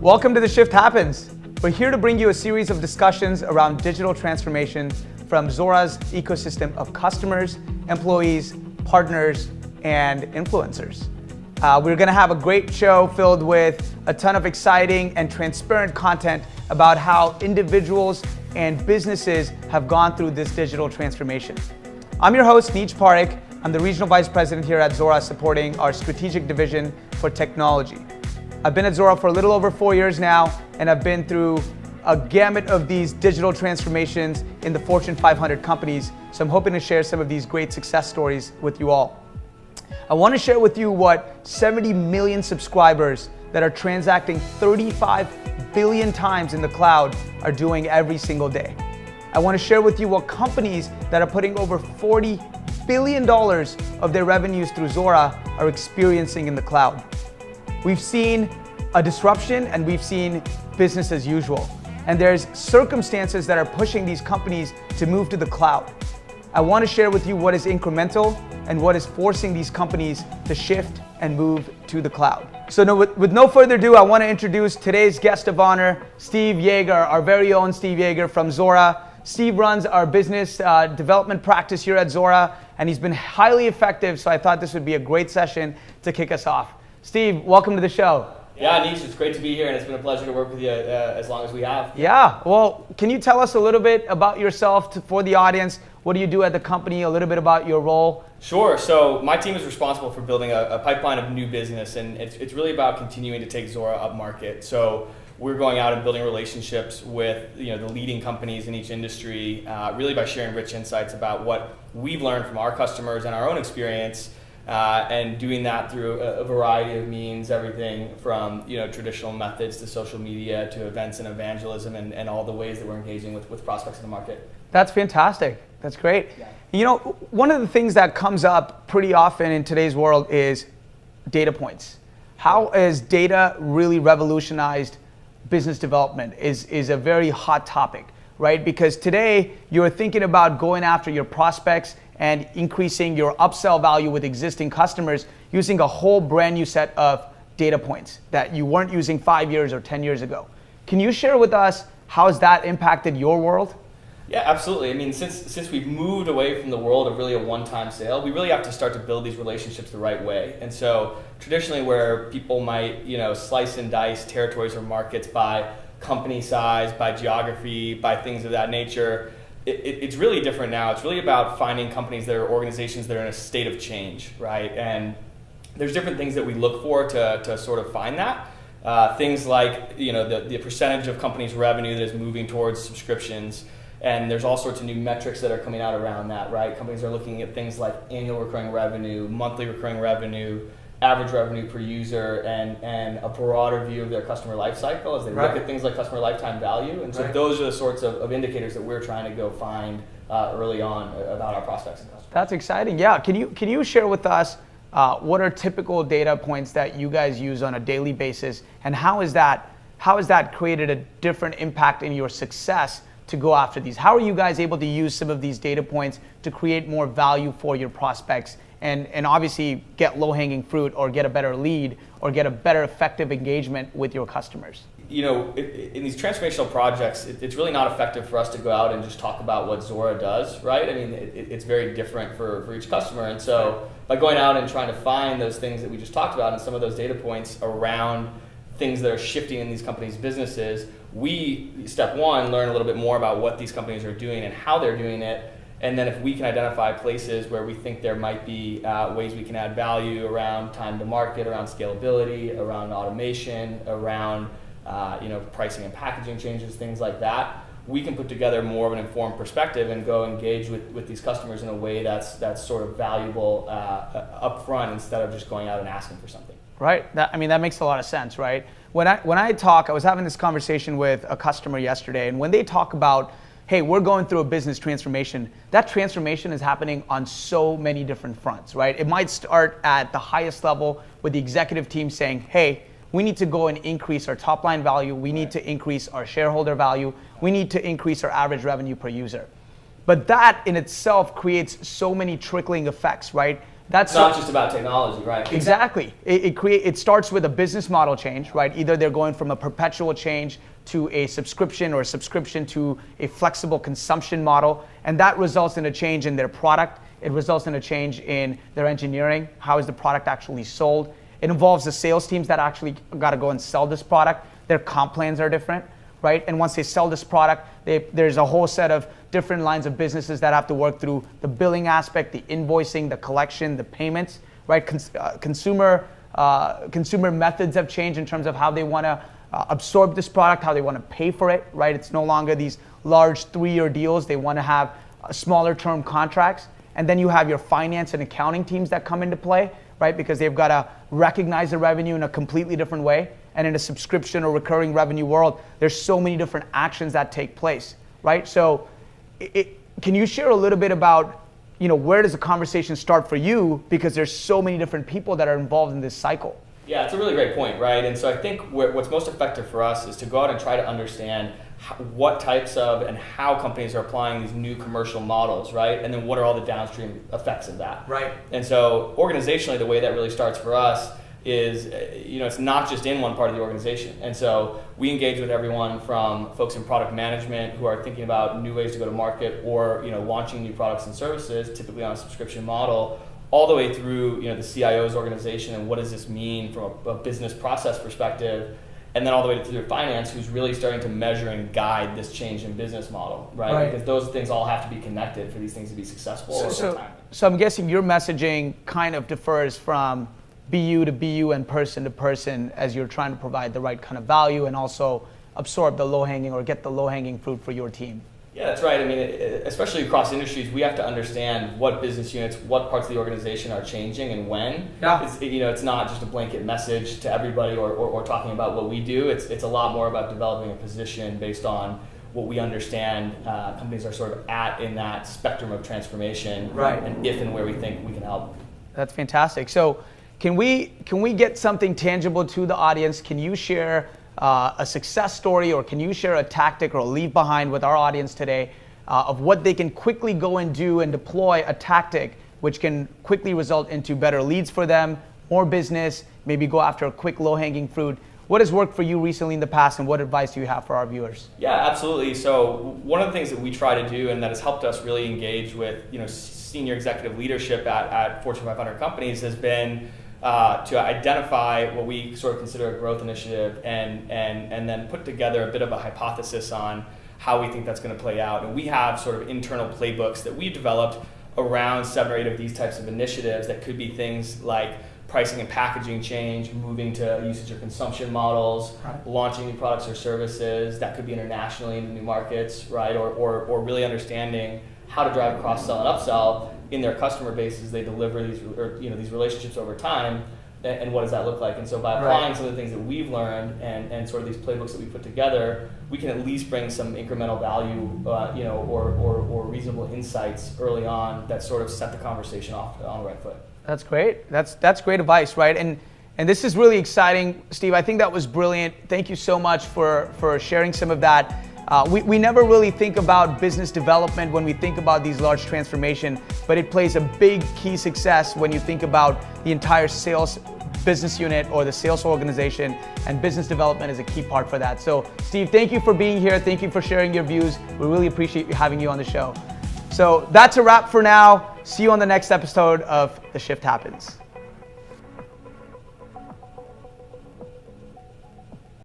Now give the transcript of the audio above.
Welcome to The Shift Happens. We're here to bring you a series of discussions around digital transformation from Zuora's ecosystem of customers, employees, partners, and influencers. We're going to have a great show filled with a ton of exciting and transparent content about how individuals and businesses have gone through this digital transformation. I'm your host, Neej Parikh. I'm the Regional Vice President here at Zuora, supporting our strategic division for technology. I've been at Zuora for a little over 4 years now, and I've been through a gamut of these digital transformations in the Fortune 500 companies, so I'm hoping to share some of these great success stories with you all. I want to share with you what 70 million subscribers that are transacting 35 billion times in the cloud are doing every single day. I want to share with you what companies that are putting over $40 billion of their revenues through Zuora are experiencing in the cloud. We've seen a disruption and we've seen business as usual. And there's circumstances that are pushing these companies to move to the cloud. I want to share with you what is incremental and what is forcing these companies to shift and move to the cloud. So with no further ado, I want to introduce today's guest of honor, Steve Yeager, our very own Steve Yeager from Zuora. Steve runs our business development practice here at Zuora, and he's been highly effective, so I thought this would be a great session to kick us off. Steve, welcome to the show. Yeah, Neej, it's great to be here, and it's been a pleasure to work with you as long as we have. Yeah, well, can you tell us a little bit about yourself for the audience? What do you do at the company? A little bit about your role? Sure. So my team is responsible for building a pipeline of new business, and it's really about continuing to take Zuora up market. So we're going out and building relationships with the leading companies in each industry, really by sharing rich insights about what we've learned from our customers and our own experience. And doing that through a variety of means, everything from traditional methods to social media to events and evangelism and all the ways that we're engaging with prospects in the market. That's fantastic. That's great. Yeah. One of the things that comes up pretty often in today's world is data points. How has data really revolutionized business development is a very hot topic, right? Because today you're thinking about going after your prospects and increasing your upsell value with existing customers using a whole brand new set of data points that you weren't using 5 years or 10 years ago. Can you share with us how has that impacted your world? Yeah, absolutely. I mean, since we've moved away from the world of really a one-time sale, we really have to start to build these relationships the right way. And so traditionally where people might, slice and dice territories or markets by company size, by geography, by things of that nature, it's really different now. It's really about finding companies that are organizations that are in a state of change, right? And there's different things that we look for to sort of find that. Things like the percentage of companies' revenue that is moving towards subscriptions. And there's all sorts of new metrics that are coming out around that, right? Companies are looking at things like annual recurring revenue, monthly recurring revenue, average revenue per user, and a broader view of their customer life cycle as they look at things like customer lifetime value. And so those are the sorts of indicators that we're trying to go find early on about our prospects and customers. That's exciting. Yeah, can you share with us what are typical data points that you guys use on a daily basis, and how has that created a different impact in your success to go after these? How are you guys able to use some of these data points to create more value for your prospects and obviously get low-hanging fruit or get a better lead or get a better effective engagement with your customers? In these transformational projects, it's really not effective for us to go out and just talk about what Zuora does, right? I mean, it's very different for each customer. And so by going out and trying to find those things that we just talked about and some of those data points around things that are shifting in these companies' businesses, we, step one, learn a little bit more about what these companies are doing and how they're doing it. And then if we can identify places where we think there might be ways we can add value around time to market, around scalability, around automation, around pricing and packaging changes, things like that, we can put together more of an informed perspective and go engage with these customers in a way that's sort of valuable upfront instead of just going out and asking for something. Right. That makes a lot of sense, right? When I talk, I was having this conversation with a customer yesterday, and when they talk about, hey, we're going through a business transformation, that transformation is happening on so many different fronts, right? It might start at the highest level with the executive team saying, hey, we need to go and increase our top line value. We need to increase our shareholder value. We need to increase our average revenue per user. But that in itself creates so many trickling effects, right? It's not just about technology, right? Exactly. It starts with a business model change, right? Either they're going from a perpetual change to a subscription, or a subscription to a flexible consumption model, and that results in a change in their product. It results in a change in their engineering. How is the product actually sold? It involves the sales teams that actually got to go and sell this product. Their comp plans are different, right? And once they sell this product, there's a whole set of different lines of businesses that have to work through the billing aspect, the invoicing, the collection, the payments, right? Consumer methods have changed in terms of how they want to absorb this product, how they want to pay for it, right? It's no longer these large 3-year deals. They want to have smaller term contracts. And then you have your finance and accounting teams that come into play, right? Because they've got to recognize the revenue in a completely different way. And in a subscription or recurring revenue world, there's so many different actions that take place, right? So can you share a little bit about, where does the conversation start for you? Because there's so many different people that are involved in this cycle. Yeah, it's a really great point, right? And so I think what's most effective for us is to go out and try to understand what types of and how companies are applying these new commercial models, right? And then what are all the downstream effects of that? Right. And so organizationally, the way that really starts for us is, it's not just in one part of the organization. And so we engage with everyone from folks in product management who are thinking about new ways to go to market, or, launching new products and services, typically on a subscription model, all the way through, the CIO's organization and what does this mean from a business process perspective, and then all the way through finance, who's really starting to measure and guide this change in business model, right? Because those things all have to be connected for these things to be successful over time. So I'm guessing your messaging kind of differs from BU to BU and person to person as you're trying to provide the right kind of value and also absorb the low-hanging or get the low-hanging fruit for your team. Yeah, that's right. I mean, especially across industries, we have to understand what business units, what parts of the organization are changing and when. Yeah. It's not just a blanket message to everybody or talking about what we do. It's a lot more about developing a position based on what we understand companies are sort of at in that spectrum of transformation, right? And if and where we think we can help. That's fantastic. So can we get something tangible to the audience? Can you share a success story, or can you share a tactic or a leave behind with our audience today of what they can quickly go and do and deploy a tactic which can quickly result into better leads for them, more business, maybe go after a quick low-hanging fruit? What has worked for you recently in the past, and what advice do you have for our viewers? Yeah, absolutely. So one of the things that we try to do, and that has helped us really engage with senior executive leadership at Fortune 500 companies, has been to identify what we sort of consider a growth initiative and then put together a bit of a hypothesis on how we think that's going to play out. And we have sort of internal playbooks that we've developed around 7 or 8 of these types of initiatives that could be things like pricing and packaging change, moving to usage or consumption models, right, launching new products or services. That could be internationally into new markets, right? Or really understanding how to drive cross-sell and upsell in their customer base as they deliver these relationships over time, and what does that look like? And so by applying some of the things that we've learned and sort of these playbooks that we put together, we can at least bring some incremental value, or reasonable insights early on that sort of set the conversation off on the right foot. That's great. That's great advice, right? And this is really exciting, Steve. I think that was brilliant. Thank you so much for sharing some of that. We never really think about business development when we think about these large transformation, but it plays a big key success when you think about the entire sales business unit or the sales organization, and business development is a key part for that. So Steve, thank you for being here. Thank you for sharing your views. We really appreciate having you on the show. So that's a wrap for now. See you on the next episode of The Shift Happens.